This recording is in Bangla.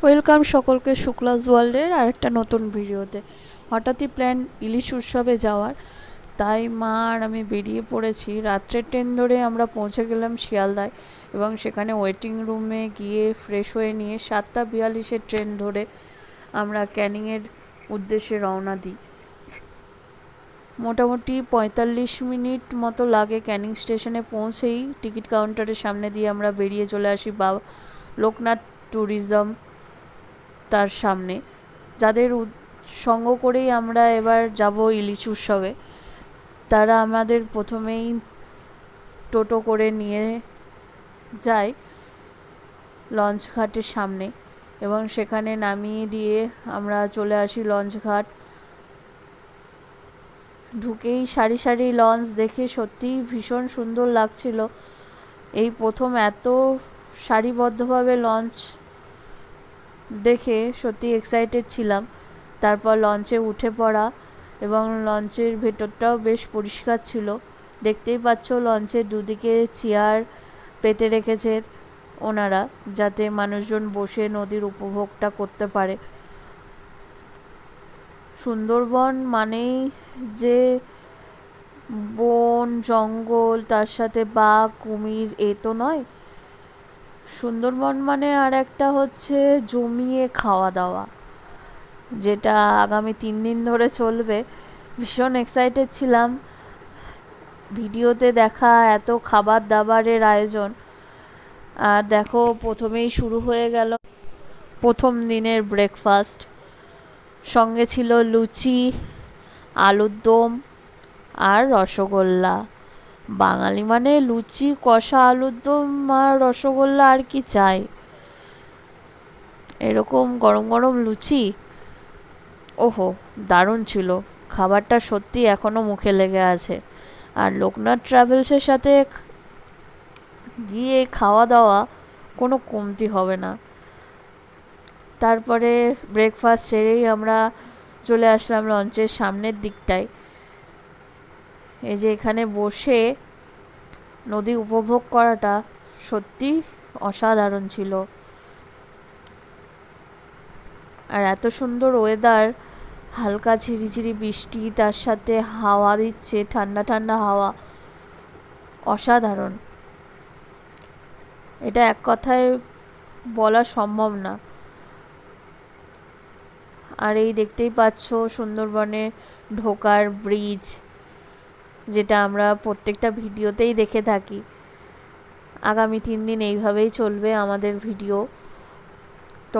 ওয়েলকাম সকলকে শুক্লাস ওয়ার্ল্ডের আরেকটা নতুন ভিডিওতে। হঠাৎই প্ল্যান ইলিশ উৎসবে যাওয়ার, তাই মা আর আমি বেরিয়ে পড়েছি। রাত্রের ট্রেন ধরে আমরা পৌঁছে গেলাম শিয়ালদায় এবং সেখানে ওয়েটিং রুমে গিয়ে ফ্রেশ হয়ে নিয়ে 7:42-এর ট্রেন ধরে আমরা ক্যানিংয়ের উদ্দেশ্যে রওনা দিই। মোটামুটি 45 মিনিট মতো লাগে ক্যানিং স্টেশনে পৌঁছেই। টিকিট কাউন্টারের সামনে দিয়ে আমরা বেরিয়ে চলে আসি লোকনাথ ট্যুরিজম তার সামনে, যাদের সঙ্গ করেই আমরা এবার যাব ইলিশ উৎসবে। তারা আমাদের প্রথমেই টোটো করে নিয়ে যায় লঞ্চ ঘাটের সামনে এবং সেখানে নামিয়ে দিয়ে আমরা চলে আসি লঞ্চ ঘাট। ঢুকেই সারি সারি লঞ্চ দেখে সত্যিই ভীষণ সুন্দর লাগছিল। এই প্রথম এত সারিবদ্ধভাবে লঞ্চ দেখে সত্যি এক্সাইটেড ছিলাম। তারপর লঞ্চে উঠে পড়া এবং লঞ্চের ভেতরটাও বেশ পরিষ্কার ছিল। দেখতেই পাচ্ছ লঞ্চের দুদিকে চেয়ার পেতে রেখেছে ওনারা, যাতে মানুষজন বসে নদীর উপভোগটা করতে পারে। সুন্দরবন মানেই যে বন জঙ্গল, তার সাথে বাঘ কুমির, এ তো নয়। সুন্দরবন মানে আর একটা হচ্ছে জমিয়ে খাওয়া দাওয়া, যেটা আগামী 3 দিন ধরে চলবে। ভীষণ এক্সাইটেড ছিলাম ভিডিওতে দেখা এত খাবার দাবারের আয়োজন। আর দেখো, প্রথমেই শুরু হয়ে গেল প্রথম দিনের ব্রেকফাস্ট। সঙ্গে ছিল লুচি, আলুর দম আর রসগোল্লা। বাঙালি মানে লুচি, কষা আলুর দম আর রসগোল্লা, আর কি চাই। এরকম গরম গরম লুচি, ওহো দারুণ ছিল। খাবারটা সত্যি এখনও মুখে লেগে আছে। আর লোকনাথ ট্রাভেলসের সাথে গিয়ে খাওয়া দাওয়া কোনো কমতি হবে না। তারপরে ব্রেকফাস্ট সেরেই আমরা চলে আসলাম লঞ্চের সামনের দিকটায়। এই যে এখানে বসে নদী উপভোগ করাটা সত্যি অসাধারণ ছিল। আর এত সুন্দর ওয়েদার, হালকা ঝিরিঝিরি বৃষ্টি, তার সাথে হাওয়া দিচ্ছে, ঠান্ডা ঠান্ডা হাওয়া, অসাধারণ। এটা এক কথায় বলা সম্ভব না। আর এই দেখতেই পাচ্ছ সুন্দরবনে ঢোকার ব্রিজ, যেটা আমরা প্রত্যেকটা ভিডিওতেই দেখে থাকি। আগামী 3 দিন এইভাবেই চলবে আমাদের ভিডিও।